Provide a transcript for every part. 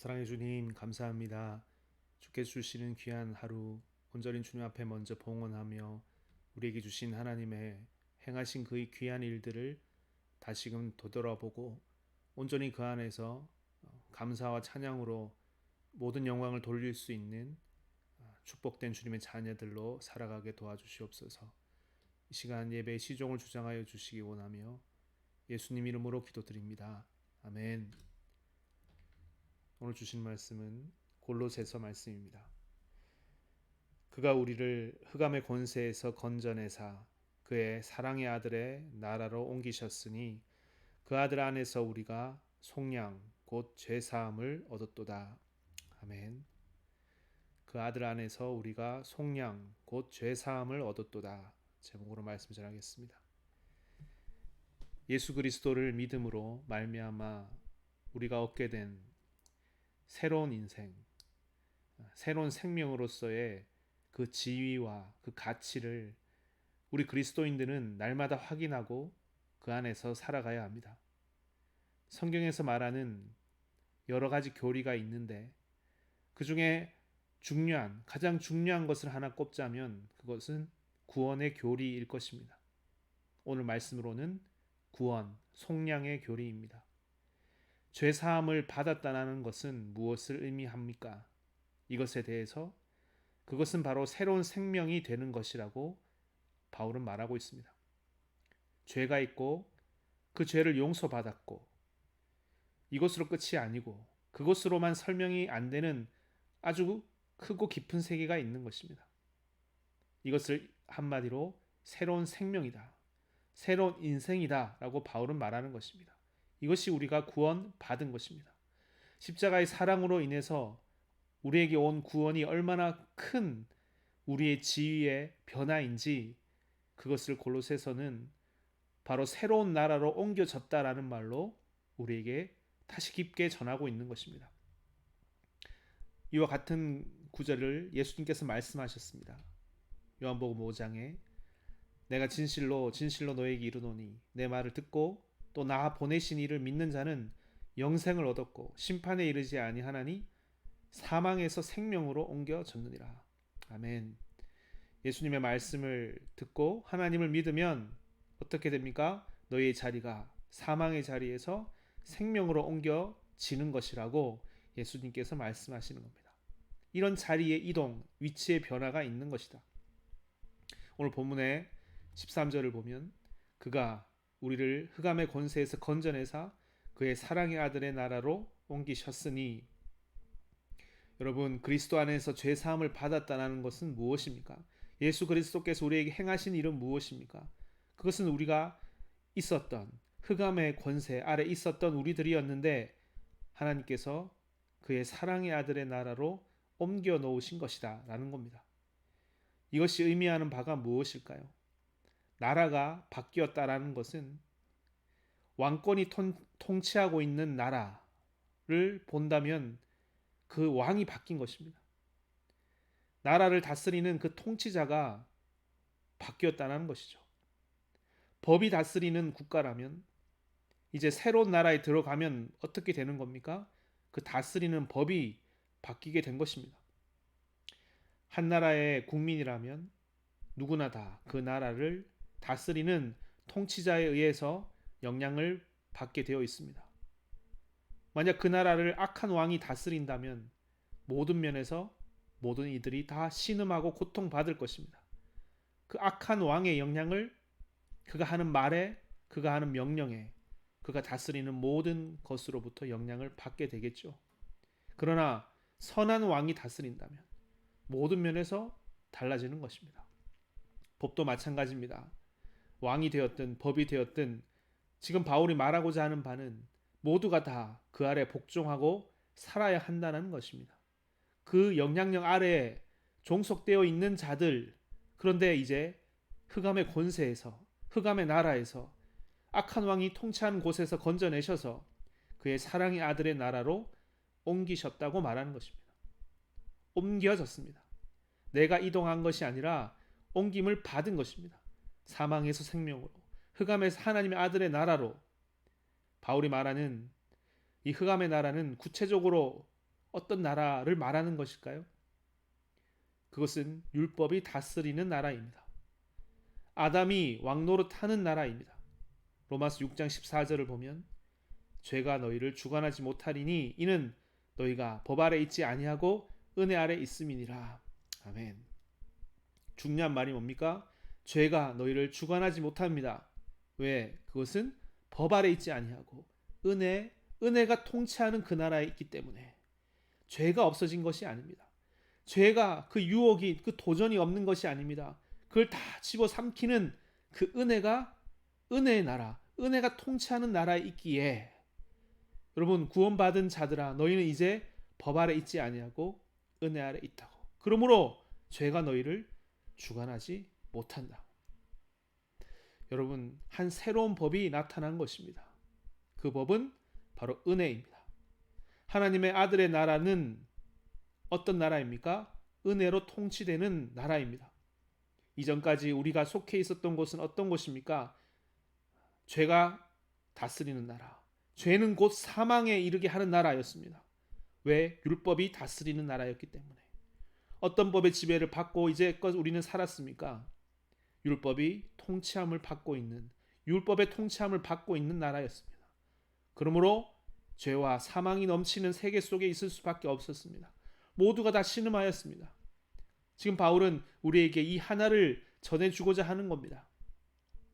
사랑해 주님 감사합니다. 주께서 주시는 귀한 하루 온전히 주님 앞에 먼저 봉헌하며 우리에게 주신 하나님의 행하신 그의 귀한 일들을 다시금 되돌아보고 온전히 그 안에서 감사와 찬양으로 모든 영광을 돌릴 수 있는 축복된 주님의 자녀들로 살아가게 도와주시옵소서. 이 시간 예배의 시종을 주장하여 주시기 원하며 예수님 이름으로 기도드립니다. 아멘. 오늘 주신 말씀은 골로새서 말씀입니다. 그가 우리를 흑암의 권세에서 건져내사 그의 사랑의 아들의 나라로 옮기셨으니 그 아들 안에서 우리가 속량 곧 죄사함을 얻었도다. 아멘. 그 아들 안에서 우리가 속량 곧 죄사함을 얻었도다. 제목으로 말씀 전하겠습니다. 예수 그리스도를 믿음으로 말미암아 우리가 얻게 된 새로운 인생, 새로운 생명으로서의 그 지위와 그 가치를 우리 그리스도인들은 날마다 확인하고 그 안에서 살아가야 합니다. 성경에서 말하는 여러 가지 교리가 있는데 그 중에 가장 중요한 것을 하나 꼽자면 그것은 구원의 교리일 것입니다. 오늘 말씀으로는 구원, 속량의 교리입니다. 죄사함을 받았다는 것은 무엇을 의미합니까? 이것에 대해서 그것은 바로 새로운 생명이 되는 것이라고 바울은 말하고 있습니다. 죄가 있고 그 죄를 용서받았고 이것으로 끝이 아니고 그것으로만 설명이 안 되는 아주 크고 깊은 세계가 있는 것입니다. 이것을 한마디로 새로운 생명이다. 새로운 인생이다 라고 바울은 말하는 것입니다. 이것이 우리가 구원받은 것입니다. 십자가의 사랑으로 인해서 우리에게 온 구원이 얼마나 큰 우리의 지위의 변화인지 그것을 골로새서는 바로 새로운 나라로 옮겨졌다라는 말로 우리에게 다시 깊게 전하고 있는 것입니다. 이와 같은 구절을 예수님께서 말씀하셨습니다. 요한복음 5장에 내가 진실로 너에게 이르노니 내 말을 듣고 또 나 보내신 이를 믿는 자는 영생을 얻었고 심판에 이르지 아니하나니 사망에서 생명으로 옮겨졌느니라. 아멘. 예수님의 말씀을 듣고 하나님을 믿으면 어떻게 됩니까? 너희의 자리가 사망의 자리에서 생명으로 옮겨지는 것이라고 예수님께서 말씀하시는 겁니다. 이런 자리의 이동, 위치의 변화가 있는 것이다. 오늘 본문의 13절을 보면 그가 우리를 흑암의 권세에서 건져내사 그의 사랑의 아들의 나라로 옮기셨으니 여러분 그리스도 안에서 죄사함을 받았다는 것은 무엇입니까? 예수 그리스도께서 우리에게 행하신 일은 무엇입니까? 그것은 우리가 있었던 흑암의 권세 아래 있었던 우리들이었는데 하나님께서 그의 사랑의 아들의 나라로 옮겨 놓으신 것이다 라는 겁니다. 이것이 의미하는 바가 무엇일까요? 나라가 바뀌었다라는 것은 왕권이 통치하고 있는 나라를 본다면 그 왕이 바뀐 것입니다. 나라를 다스리는 그 통치자가 바뀌었다는 것이죠. 법이 다스리는 국가라면 이제 새로운 나라에 들어가면 어떻게 되는 겁니까? 그 다스리는 법이 바뀌게 된 것입니다. 한 나라의 국민이라면 누구나 다 그 나라를 다스리는 통치자에 의해서 영향을 받게 되어 있습니다. 만약 그 나라를 악한 왕이 다스린다면 모든 면에서 모든 이들이 다 신음하고 고통받을 것입니다. 그 악한 왕의 영향을 그가 하는 말에, 그가 하는 명령에, 그가 다스리는 모든 것으로부터 영향을 받게 되겠죠. 그러나 선한 왕이 다스린다면 모든 면에서 달라지는 것입니다. 법도 마찬가지입니다. 왕이 되었든 법이 되었든 지금 바울이 말하고자 하는 바는 모두가 다 그 아래 복종하고 살아야 한다는 것입니다. 그 영향력 아래에 종속되어 있는 자들, 그런데 이제 흑암의 권세에서, 흑암의 나라에서 악한 왕이 통치하는 곳에서 건져내셔서 그의 사랑의 아들의 나라로 옮기셨다고 말하는 것입니다. 옮겨졌습니다. 내가 이동한 것이 아니라 옮김을 받은 것입니다. 사망에서 생명으로, 흑암에서 하나님의 아들의 나라로. 바울이 말하는 이 흑암의 나라는 구체적으로 어떤 나라를 말하는 것일까요? 그것은 율법이 다스리는 나라입니다. 아담이 왕노릇하는 나라입니다. 로마서 6장 14절을 보면 죄가 너희를 주관하지 못하리니 이는 너희가 법 아래 있지 아니하고 은혜 아래 있음이니라. 아멘. 중요한 말이 뭡니까? 죄가 너희를 주관하지 못합니다. 왜? 그것은 법 아래 있지 아니하고 은혜가 통치하는 그 나라에 있기 때문에 죄가 없어진 것이 아닙니다. 죄가 그 유혹이 그 도전이 없는 것이 아닙니다. 그걸 다 집어삼키는 그 은혜의 나라, 은혜가 통치하는 나라에 있기에 여러분 구원받은 자들아 너희는 이제 법 아래 있지 아니하고 은혜 아래 있다고. 그러므로 죄가 너희를 주관하지 못한다. 여러분 한 새로운 법이 나타난 것입니다. 그 법은 바로 은혜입니다. 하나님의 아들의 나라는 어떤 나라입니까? 은혜로 통치되는 나라입니다. 이전까지 우리가 속해 있었던 곳은 어떤 곳입니까? 죄가 다스리는 나라. 죄는 곧 사망에 이르게 하는 나라였습니다. 왜? 율법이 다스리는 나라였기 때문에. 어떤 법의 지배를 받고 이제껏 우리는 살았습니까? 율법이 통치함을 받고 있는, 율법의 통치함을 받고 있는 나라였습니다. 그러므로 죄와 사망이 넘치는 세계 속에 있을 수밖에 없었습니다. 모두가 다 신음하였습니다. 지금 바울은 우리에게 이 하나를 전해주고자 하는 겁니다.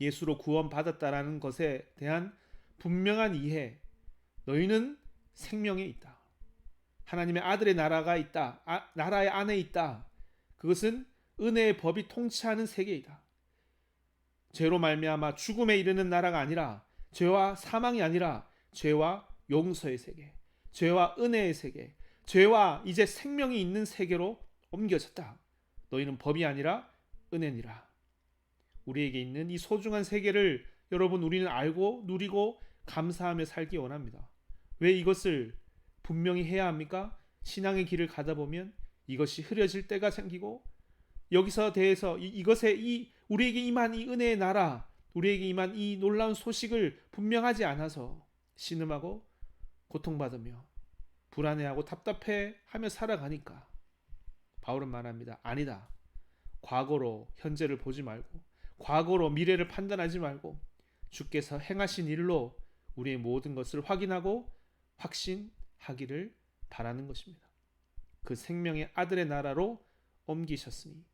예수로 구원받았다라는 것에 대한 분명한 이해. 너희는 생명에 있다. 하나님의 아들의 나라가 있다. 나라의 안에 있다. 그것은 은혜의 법이 통치하는 세계이다. 죄로 말미암아 죽음에 이르는 나라가 아니라, 죄와 사망이 아니라 죄와 용서의 세계, 죄와 은혜의 세계, 죄와 이제 생명이 있는 세계로 옮겨졌다. 너희는 법이 아니라 은혜니라. 우리에게 있는 이 소중한 세계를 여러분 우리는 알고 누리고 감사하며 살기 원합니다. 왜 이것을 분명히 해야 합니까? 신앙의 길을 가다 보면 이것이 흐려질 때가 생기고 여기서 대해서 이것에 우리에게 임한 이 은혜의 나라, 우리에게 임한 이 놀라운 소식을 분명하지 않아서 신음하고 고통받으며 불안해하고 답답해하며 살아가니까 바울은 말합니다. 아니다. 과거로 현재를 보지 말고 과거로 미래를 판단하지 말고 주께서 행하신 일로 우리의 모든 것을 확인하고 확신하기를 바라는 것입니다. 그 생명의 아들의 나라로 옮기셨으니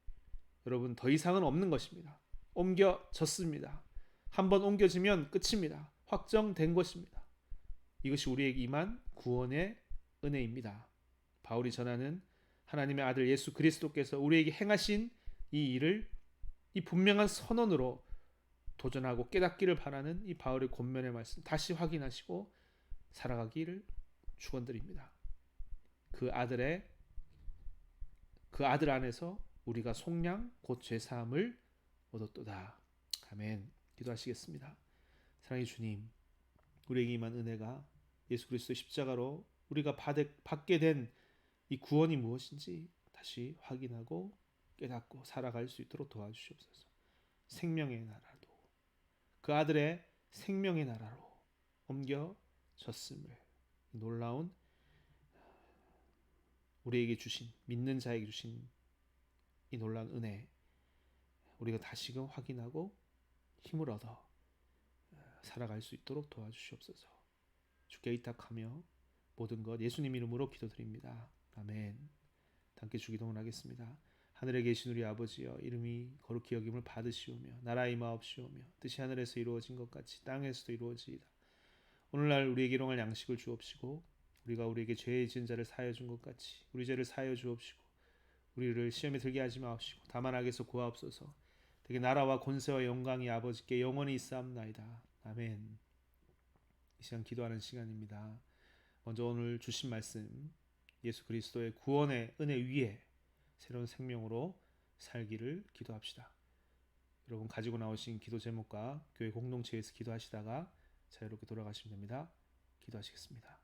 여러분 더 이상은 없는 것입니다. 옮겨졌습니다. 한번 옮겨지면 끝입니다. 확정된 것입니다. 이것이 우리에게 임한 구원의 은혜입니다. 바울이 전하는 하나님의 아들 예수 그리스도께서 우리에게 행하신 이 일을 이 분명한 선언으로 도전하고 깨닫기를 바라는 이 바울의 권면의 말씀 다시 확인하시고 살아가기를 축원드립니다. 그 아들 안에서 우리가 속량 곧 죄사함을 얻었도다. 아멘. 기도하시겠습니다. 사랑의 주님, 우리에게 임한 은혜가 예수 그리스도 십자가로 우리가 받게 된 이 구원이 무엇인지 다시 확인하고 깨닫고 살아갈 수 있도록 도와주시옵소서. 생명의 나라로 그 아들의 생명의 나라로 옮겨졌음을 놀라운 우리에게 주신 믿는 자에게 주신 이 놀라운 은혜 우리가 다시금 확인하고 힘을 얻어 살아갈 수 있도록 도와주시옵소서. 주께 의탁하며 모든 것 예수님 이름으로 기도드립니다. 아멘. 함께 주기도문 하겠습니다. 하늘에 계신 우리 아버지여, 이름이 거룩히 여김을 받으시오며 나라의 임하옵시오며 뜻이 하늘에서 이루어진 것 같이 땅에서도 이루어지이다. 오늘날 우리에게 일용할 양식을 주옵시고 우리가 우리에게 죄의 지은 자를 사하여 준 것 같이 우리 죄를 사하여 주옵시고 우리를 시험에 들게 하지 마옵시고 다만 악에서 구하옵소서. 되게 나라와 권세와 영광이 아버지께 영원히 있사옵나이다. 아멘. 이 시간 기도하는 시간입니다. 먼저 오늘 주신 말씀 예수 그리스도의 구원의 은혜 위에 새로운 생명으로 살기를 기도합시다. 여러분 가지고 나오신 기도 제목과 교회 공동체에서 기도하시다가 자유롭게 돌아가시면 됩니다. 기도하시겠습니다.